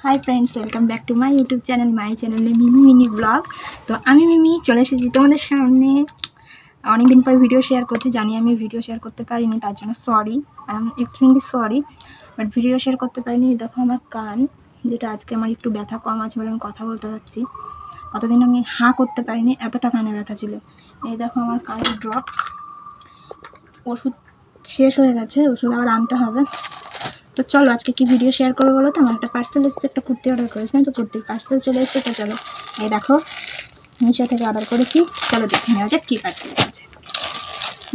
High friends, welcome back to my YouTube channel. My চ্যানেলে Mimi mini blog. তো আমি মিমি চলে এসেছি তোমাদের সামনে। অনেকদিন পর ভিডিও শেয়ার করতে জানি, আমি ভিডিও শেয়ার করতে পারিনি, তার জন্য sorry, I am extremely sorry. But video share করতে পারিনি। দেখো আমার কান, যেটা আজকে আমার একটু ব্যথা কম আছে বলে আমি কথা বলতে পারছি। কতদিন আমি হাঁ করতে পারিনি, এতটা কানে ব্যথা ছিল। এই দেখো আমার কানের ড্রপ, ওষুধ শেষ হয়ে গেছে, ওষুধ আবার আনতে হবে। তো চলো আজকে কি ভিডিও শেয়ার করবো বলো তো। আমার একটা পার্সেল এসেছে, একটা কুর্তি অর্ডার করেছিলাম, তো কুর্তির পার্সেল চলে এসেছে। তো চলো এই দেখো মিশো থেকে অর্ডার করেছি, চলো দেখে নেওয়া যাক কী পার্সেল এসেছে।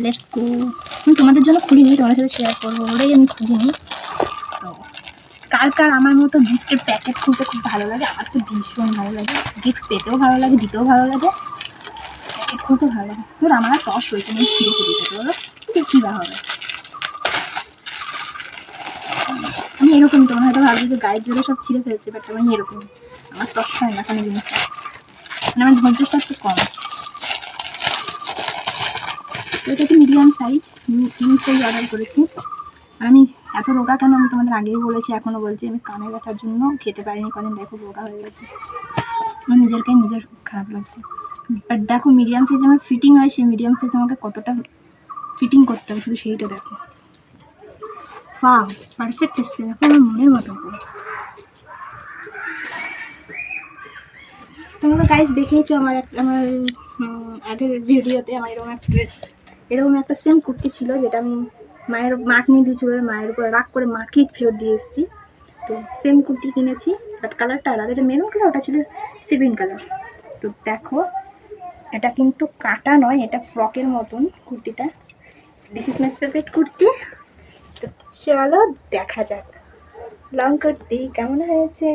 Let's go. আমি তোমাদের জন্য খুলিনি, তোমাদের সাথে শেয়ার করবো বলেই আমি খুলিনি। তো কার কার আমার মতো গিফটের প্যাকেট খুলতে খুব ভালো লাগে? আমার তো ভীষণ ভালো লাগে, গিফট পেতেও ভালো লাগে, দিতেও ভালো লাগে, প্যাকেট খুলতেও ভালো লাগে। ধর আমার টস হয়েছে, আমি ছিঁড়ে ফেলি থেকে বলো কী বা হবে। আমি এরকম, তোমার হয়তো ভাবছি যে গায়ের জোরে সব ছিঁড়ে ফেলছে, বাট আমি এরকম, আমার কষ্ট হয় না কোনো জিনিসটা, মানে আমার ধৈর্যটা একটু কম। তো এটা কি মিডিয়াম সাইজ, 3 সাইজ অর্ডার করেছি। আর আমি এত রোগা কেন, আমি তোমাদের আগেই বলেছি, এখনও বলছি, আমি কানে ব্যথার জন্য খেতে পারিনি কদিন, দেখো রোগা হয়ে গেছে। আমার নিজের খারাপ লাগছে। বাট দেখো মিডিয়াম সাইজ আমার ফিটিং হয়, সেই মিডিয়াম সাইজ আমাকে কতটা ফিটিং করতে হবে শুধু সেইটা দেখো। ওয়াও, পারফেক্ট এসছে, দেখো আমার মনের মতো করে। তোমরা গাইজ দেখেইছো আমার আগের ভিডিওতে আমার এরকম একটা সেম কুর্তি ছিল, যেটা আমি মাকে নিয়ে দিয়েছিল, মায়ের উপরে রাগ করে মাকেই ফেরত দিয়ে এসেছি। তো সেম কুর্তি কিনেছি, বাট কালারটা আলাদা, এটা মেরুন কালার, ওটা ছিল সিভিন কালার। তো দেখো এটা কিন্তু কাটা নয়, এটা ফ্রকের মতন কুর্তিটা। This is my favourite kurti. তো চলো দেখা যাক লং কুর্তি কেমন হয়েছে।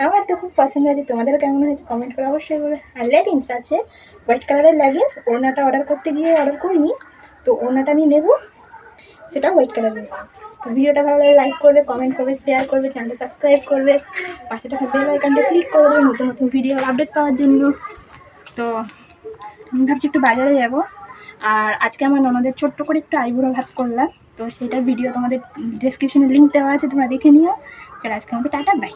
আমার তো খুব পছন্দ হয়েছে, তোমাদেরও কেমন হয়েছে কমেন্ট করে অবশ্যই বলে। আর লেগিংস আছে, হোয়াইট কালারের লেগিংস। ওড়নাটা অর্ডার করতে গিয়ে অর্ডার করিনি, তো ওড়নাটা আমি নেব, সেটা হোয়াইট কালারের। তো ভিডিওটা ভালো লাগলে লাইক করবে, কমেন্ট করবে, শেয়ার করবে, চ্যানেলটা সাবস্ক্রাইব করবে, পাশে থাকা বেল আইকনটা ক্লিক করে দেবে নতুন নতুন ভিডিও আপডেট পাওয়ার জন্য। তো আমি ভাবছি একটু বাজারে যাব, আর আজকে আমার ননদের ছোট্ট করে একটু আইবুড়ো ভাত করলাম, তো সেটার ভিডিও তোমাদের ডেসক্রিপশনে লিঙ্ক দেওয়া আছে, তোমরা দেখে নিও। চলো আজকে আমাদের টাটা, বাই।